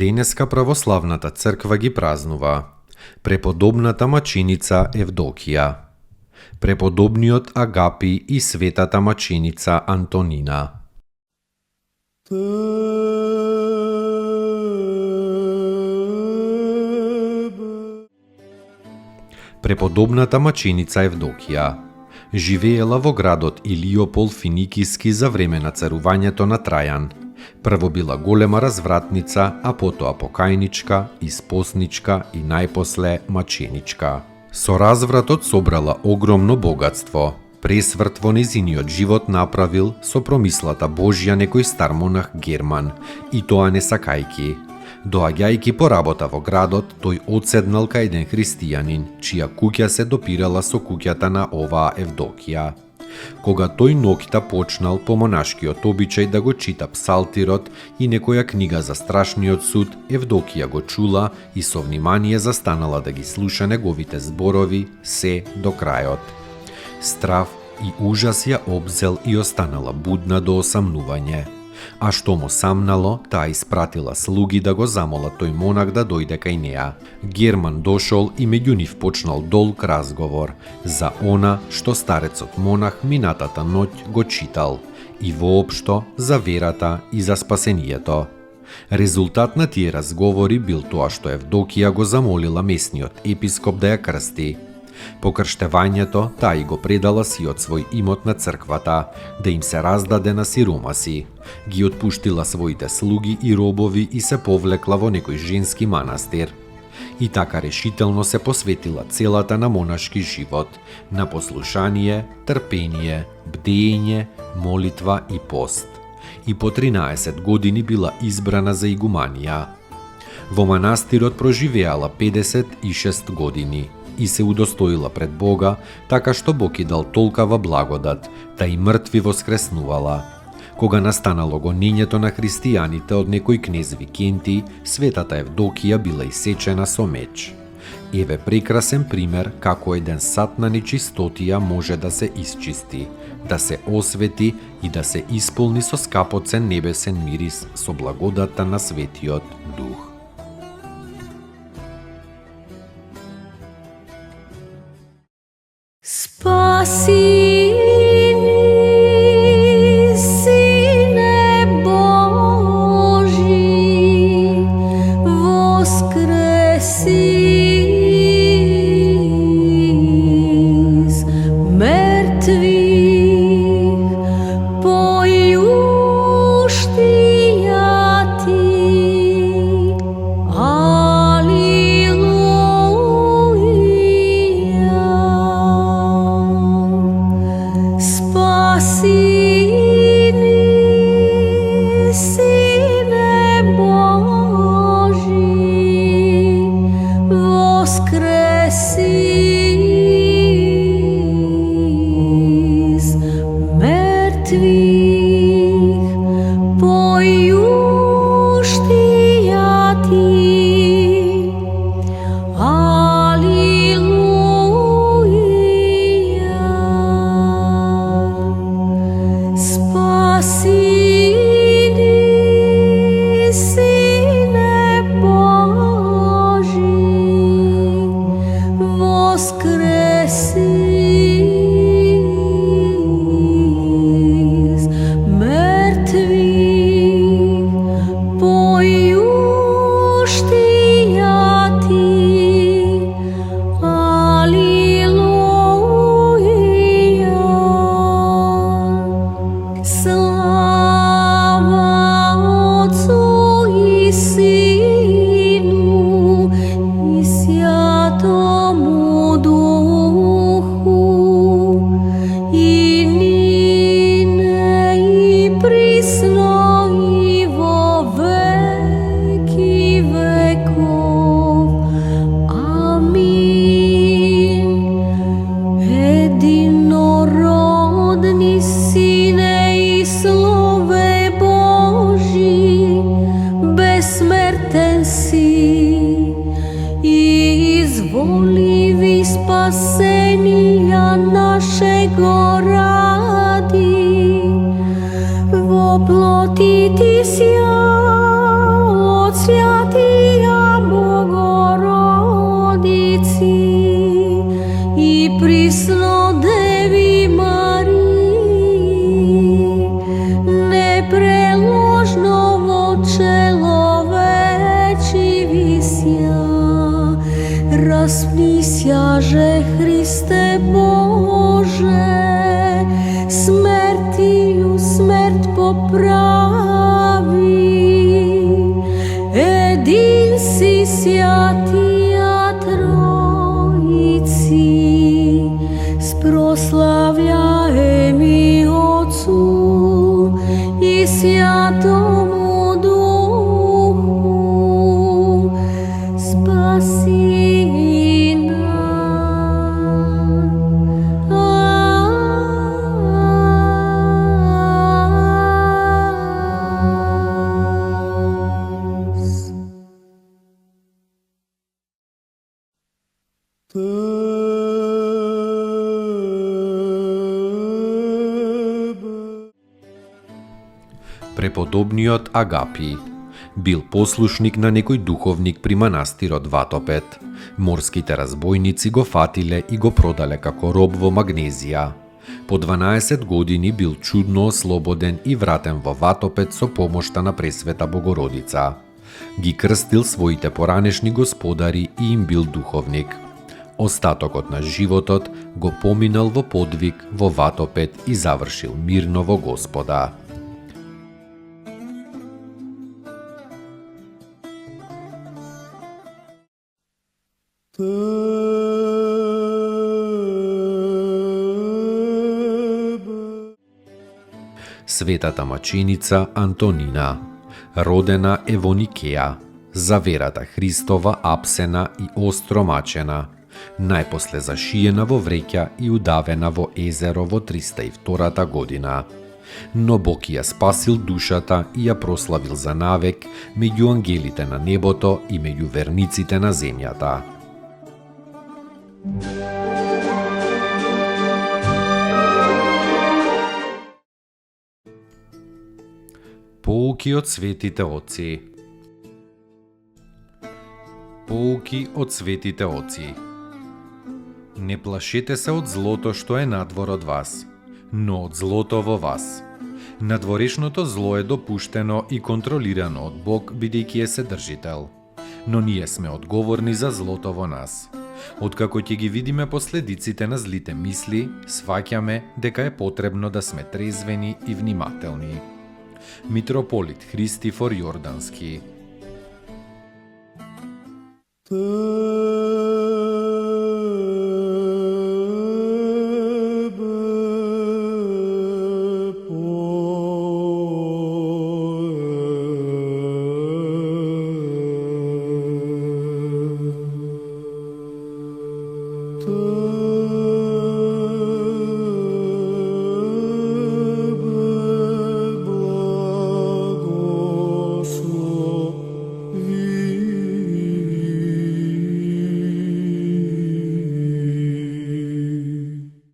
Денеска православната црква ги празнува преподобната маченица Евдокија, преподобниот Агапи и светата маченица Антонина. Преподобната маченица Евдокија живеела во градот Илиопол Финикиски за време на царувањето на Трајан. Прво била голема развратница, а потоа покајничка, испосничка и најпосле маченичка. Со развратот собрала огромно богатство. Пресврт во незиниот живот направил со промислата Божја некој стар монах Герман, и тоа не сакајки. Доаѓајќи по работа во градот, тој одседнал кај еден христијанин, чија куќа се допирала со куќата на оваа Евдокија. Кога тој ноќта почнал по монашкиот обичај да го чита псалтирот и некоја книга за страшниот суд, Евдокија го чула и со внимание застанала да ги слуша неговите зборови се до крајот. Страв и ужас ја обзел и останала будна до осамнување. А што му самнало, таа испратила слуги да го замолат тој монах да дојде кај неа. Герман дошол и меѓу нив почнал долг разговор за она што старецот монах минатата ноќ го читал и воопшто за верата и за спасението. Резултат на тие разговори бил тоа што Евдокија го замолила местниот епископ да ја крсти. По крштевањето, таа и го предала сиот свој имот на црквата, да им се раздаде на сиромаси. Ги отпуштила своите слуги и робови и се повлекла во некој женски манастир. И така решително се посветила целата на монашки живот, на послушание, трпение, бдење, молитва и пост. И по 13 години била избрана за игуманија. Во манастирот проживеала 56 години и се удостоила пред Бога, така што Бог и дал толкава благодат, та и мртви воскреснувала. Кога настанало гонењето на христијаните од некој кнез Викенти, светата Евдокија била исечена со меч. Еве прекрасен пример како еден сат на нечистотија може да се исчисти, да се освети и да се исполни со скапоцен небесен мирис со благодата на Светиот Дух. Спаси ни, Сине Божи, воскреси из мертвих, појуштија ти, Алилуја. ради, во плоти ти сја од свјатија Богородици и присно Деви Марии, непреложно во человечи висја, распнисјаже Христе Боже, смертију смрт поправи, един си свјатија Тројци, спрослављаеми Отцу и Свјатому Духу, спаси нас. Преподобниот Агапи бил послушник на некој духовник при манастирот Ватопет. Морските разбойници го фатиле и го продале како роб во Магнезија. По 12 години бил чудно ослободен и вратен во Ватопет со помошта на Пресвета Богородица. Ги крстил своите поранешни господари и им бил духовник. Остатокот на животот го поминал во подвиг во Ватопет и завршил мирно во Господа. Светата маченица Антонина, родена е во Никеја, за верата Христова апсена и остро мачена, најпосле зашиена во вреќа и удавена во езеро во 302 година. Но Бог ја спасил душата и ја прославил за навек меѓу ангелите на небото и меѓу верниците на земјата. Поуки од светите отци. Поуки од светите отци. Не плашете се од злото што е надвор од вас, но од злото во вас. Надворешното зло е допуштено и контролирано од Бог, бидејќи е Вседржител. Но ние сме одговорни за злото во нас. Откако ќе ги видиме последиците на злите мисли, сваќаме дека е потребно да сме трезвени и внимателни. Митрополит Христифор Јордански.